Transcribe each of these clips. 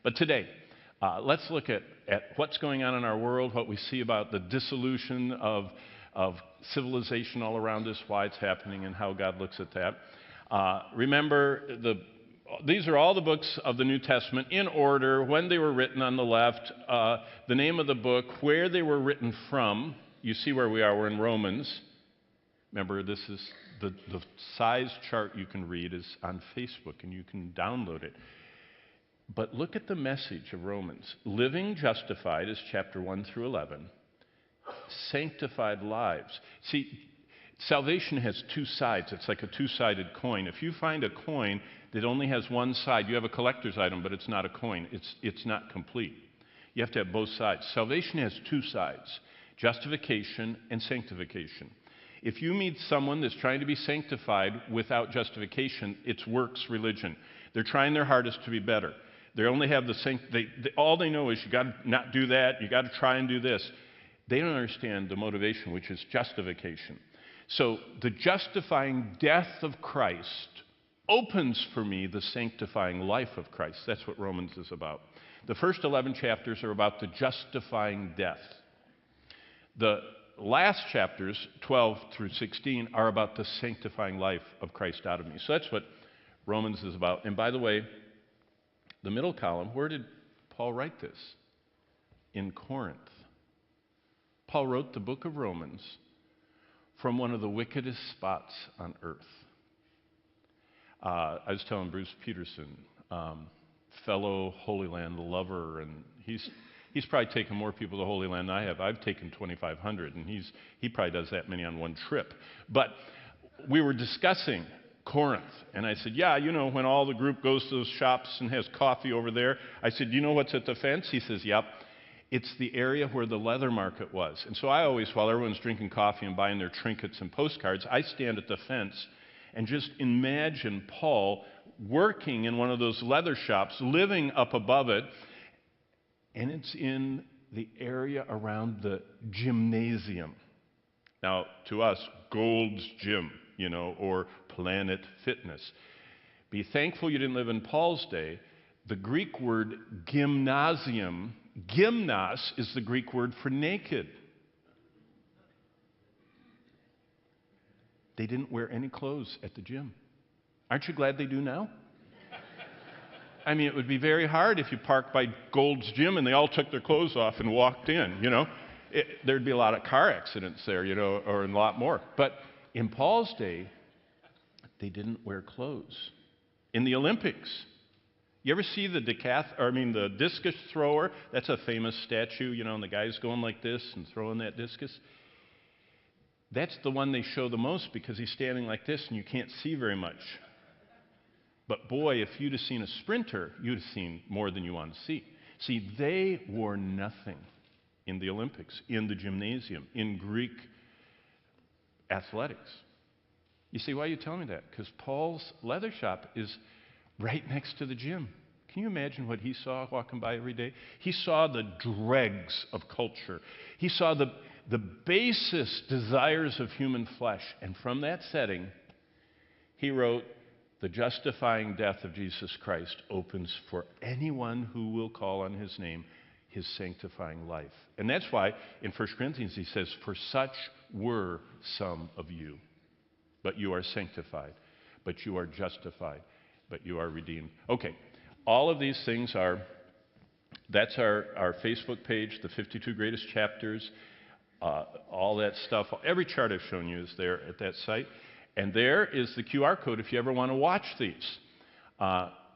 But today, let's look at what's going on in our world, what we see about the dissolution of civilization all around us, why it's happening, and how God looks at that. Remember, these are all the books of the New Testament in order, when they were written on the left, the name of the book, where they were written from. You see where we are. We're in Romans. Remember, this is the size chart you can read is on Facebook, and you can download it. But look at the message of Romans. Living justified is chapter 1 through 11. Sanctified lives. See, salvation has two sides. It's like a two-sided coin. If you find a coin that only has one side, you have a collector's item, but it's not a coin. It's not complete. You have to have both sides. Salvation has two sides, justification and sanctification. If you meet someone that's trying to be sanctified without justification, it's works religion. They're trying their hardest to be better. They only have all they know is you got to not do that, you got to try and do this. They don't understand the motivation, which is justification. So the justifying death of Christ opens for me the sanctifying life of Christ. That's what Romans is about. The first 11 chapters are about the justifying death. The last chapters, 12 through 16, are about the sanctifying life of Christ out of me. So that's what Romans is about. And by the way, the middle column, where did Paul write this? In Corinth. Paul wrote the book of Romans from one of the wickedest spots on earth. I was telling Bruce Peterson, fellow Holy Land lover, and he's probably taken more people to Holy Land than I have. I've taken 2,500, and he probably does that many on one trip. But we were discussing Corinth, and I said, yeah, you know, when all the group goes to those shops and has coffee over there, I said, you know what's at the fence? He says, yep. It's the area where the leather market was. And so I always, while everyone's drinking coffee and buying their trinkets and postcards, I stand at the fence and just imagine Paul working in one of those leather shops, living up above it, and it's in the area around the gymnasium. Now, to us, Gold's Gym, you know, or Planet Fitness. Be thankful you didn't live in Paul's day. The Greek word gymnasium, gymnos, is the Greek word for naked. They didn't wear any clothes at the gym. Aren't you glad they do now? I mean, it would be very hard if you parked by Gold's Gym and they all took their clothes off and walked in, you know. There'd be a lot of car accidents there, you know, or a lot more. But in Paul's day, they didn't wear clothes. In the Olympics, you ever see the the discus thrower? That's a famous statue, you know, and the guy's going like this and throwing that discus. That's the one they show the most because he's standing like this and you can't see very much. But boy, if you'd have seen a sprinter, you'd have seen more than you want to see. See, they wore nothing in the Olympics, in the gymnasium, in Greek athletics. You say, why are you telling me that? Because Paul's leather shop is right next to the gym. Can you imagine what he saw walking by every day? He saw the dregs of culture. He saw the basest desires of human flesh. And from that setting, he wrote, the justifying death of Jesus Christ opens for anyone who will call on his name his sanctifying life. And that's why in 1 Corinthians he says, for such were some of you. But you are sanctified, but you are justified, but you are redeemed. Okay, all of these things that's our Facebook page, the 52 greatest chapters, all that stuff. Every chart I've shown you is there at that site. And there is the QR code if you ever want to watch these.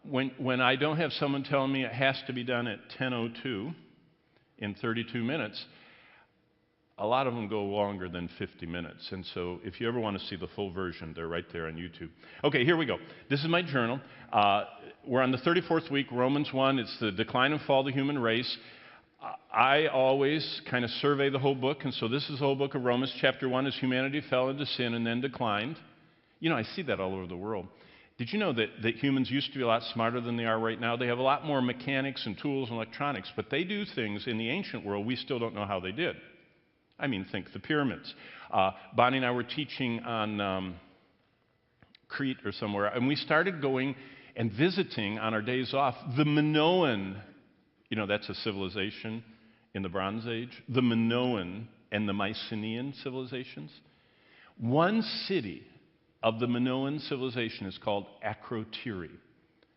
When I don't have someone telling me it has to be done at 10:02 in 32 minutes, a lot of them go longer than 50 minutes. And so if you ever want to see the full version, they're right there on YouTube. Okay, here we go. This is my journal. We're on the 34th week, Romans 1. It's the decline and fall of the human race. I always kind of survey the whole book, and so this is the whole book of Romans. Chapter 1 is humanity fell into sin and then declined. You know, I see that all over the world. Did you know that humans used to be a lot smarter than they are right now? They have a lot more mechanics and tools and electronics, but they do things in the ancient world we still don't know how they did. I mean, think the pyramids. Bonnie and I were teaching on Crete or somewhere, and we started going and visiting on our days off the Minoan You know, that's a civilization in the Bronze Age. The Minoan and the Mycenaean civilizations. One city of the Minoan civilization is called Akrotiri.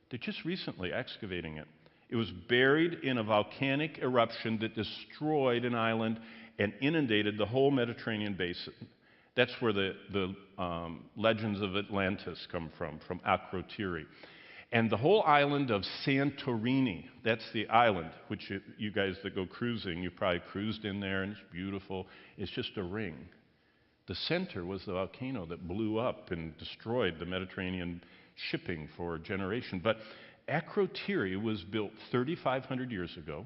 They're just recently excavating it. It was buried in a volcanic eruption that destroyed an island and inundated the whole Mediterranean basin. That's where the legends of Atlantis come from Akrotiri. And the whole island of Santorini, that's the island, which you guys that go cruising, you probably cruised in there, and it's beautiful. It's just a ring. The center was the volcano that blew up and destroyed the Mediterranean shipping for a generation. But Akrotiri was built 3,500 years ago.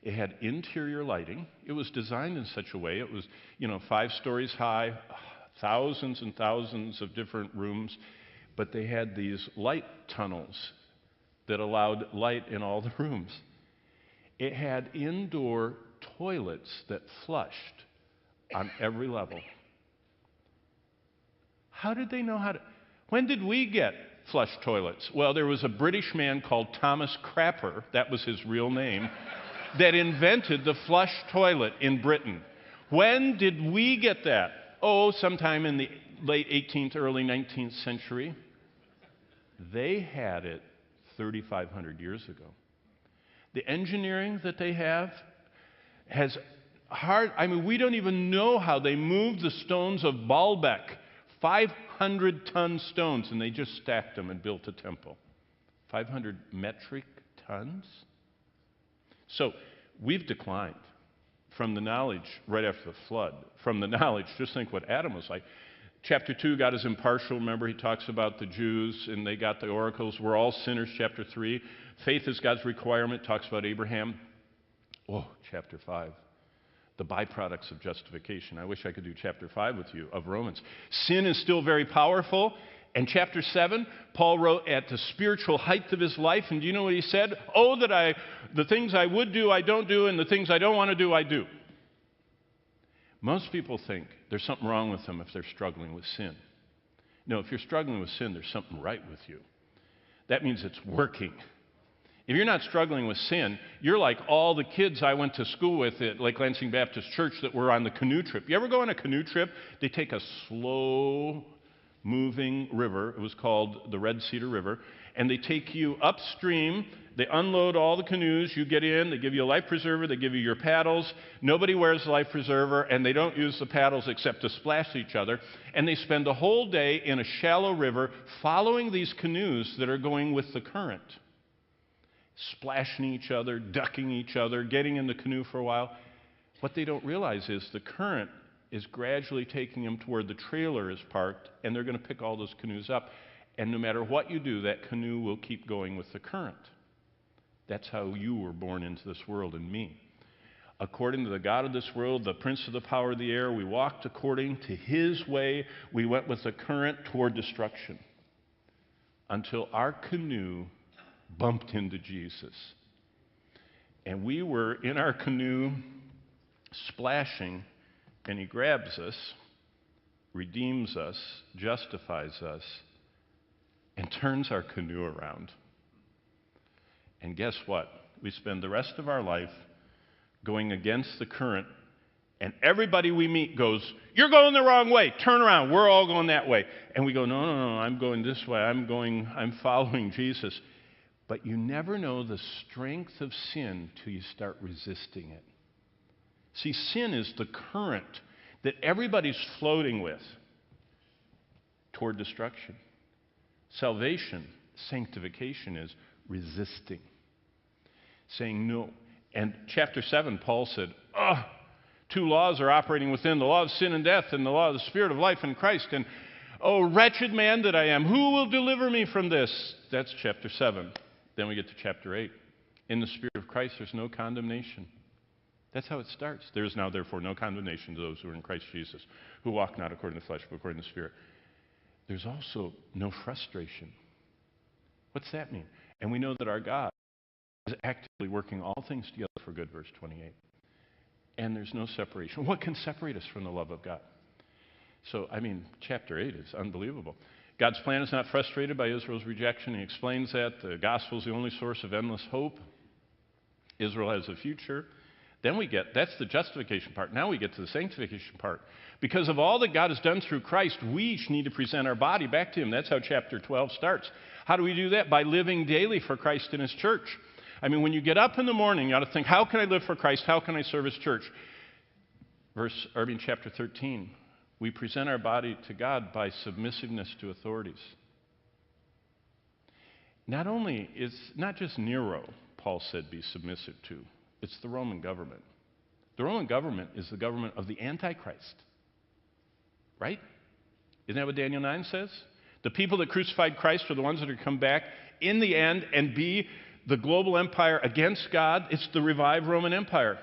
It had interior lighting. It was designed in such a way, it was, 5 stories high, thousands and thousands of different rooms, but they had these light tunnels that allowed light in all the rooms. It had indoor toilets that flushed on every level. How did they know how to? When did we get flush toilets? Well, there was a British man called Thomas Crapper, that was his real name, that invented the flush toilet in Britain. When did we get that? Oh, sometime in the late 18th, early 19th century. They had it 3,500 years ago. The engineering that they have has we don't even know how they moved the stones of Baalbek, 500-ton stones, and they just stacked them and built a temple. 500 metric tons? So we've declined from the knowledge right after the flood. From the knowledge, just think what Adam was like. Chapter 2, God is impartial. Remember, he talks about the Jews, and they got the oracles. We're all sinners, chapter 3. Faith is God's requirement, talks about Abraham. Oh, chapter 5. The byproducts of justification. I wish I could do chapter 5 with you of Romans. Sin is still very powerful. And chapter 7, Paul wrote at the spiritual height of his life. And do you know what he said? Oh, that the things I would do, I don't do, and the things I don't want to do, I do. Most people think there's something wrong with them if they're struggling with sin. No, if you're struggling with sin, there's something right with you. That means it's working. If you're not struggling with sin, you're like all the kids I went to school with at Lake Lansing Baptist Church that were on the canoe trip. You ever go on a canoe trip? They take a slow-moving river. It was called the Red Cedar River. And they take you upstream. They unload all the canoes. You get in. They give you a life preserver. They give you your paddles. Nobody wears a life preserver, and they don't use the paddles except to splash each other. And they spend the whole day in a shallow river following these canoes that are going with the current. Splashing each other, ducking each other, getting in the canoe for a while. What they don't realize is the current is gradually taking them to where the trailer is parked, and they're going to pick all those canoes up. And no matter what you do, that canoe will keep going with the current. That's how you were born into this world and me. According to the God of this world, the prince of the power of the air, we walked according to his way. We went with the current toward destruction until our canoe bumped into Jesus. And we were in our canoe splashing, and he grabs us, redeems us, justifies us, and turns our canoe around. And guess what? We spend the rest of our life going against the current, and everybody we meet goes, "You're going the wrong way. Turn around. We're all going that way." And we go, no, I'm going this way. I'm following Jesus. But you never know the strength of sin till you start resisting it. See, sin is the current that everybody's floating with toward destruction. Salvation, sanctification is resisting, saying no. And chapter 7, Paul said, 2 laws are operating within, the law of sin and death and the law of the Spirit of life in Christ. And, oh, wretched man that I am, who will deliver me from this? That's chapter 7. Then we get to chapter 8. In the Spirit of Christ, there's no condemnation. That's how it starts. There is now, therefore, no condemnation to those who are in Christ Jesus, who walk not according to the flesh, but according to the Spirit. There's also no frustration. What's that mean? And we know that our God is actively working all things together for good, verse 28. And there's no separation. What can separate us from the love of God? So, chapter 8 is unbelievable. God's plan is not frustrated by Israel's rejection. He explains that. The gospel is the only source of endless hope. Israel has a future. Then that's the justification part. Now we get to the sanctification part. Because of all that God has done through Christ, we need to present our body back to Him. That's how chapter 12 starts. How do we do that? By living daily for Christ and His church. I mean, when you get up in the morning, you ought to think, how can I live for Christ? How can I serve His church? Chapter 13, we present our body to God by submissiveness to authorities. It's not just Nero, Paul said, be submissive to. It's the Roman government. The Roman government is the government of the Antichrist. Right? Isn't that what Daniel 9 says? The people that crucified Christ are the ones that are to come back in the end and be the global empire against God. It's the revived Roman Empire.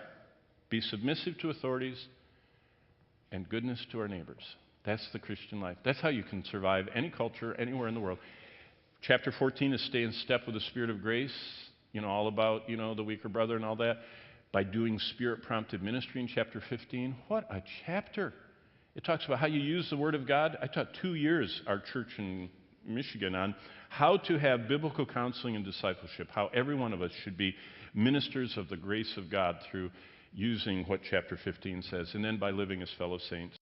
Be submissive to authorities and goodness to our neighbors. That's the Christian life. That's how you can survive any culture, anywhere in the world. Chapter 14 is stay in step with the Spirit of grace. All about, the weaker brother and all that. By doing Spirit-prompted ministry in chapter 15. What a chapter. It talks about how you use the Word of God. I taught 2 years, our church in Michigan, on how to have biblical counseling and discipleship, how every one of us should be ministers of the grace of God through using what chapter 15 says, and then by living as fellow saints.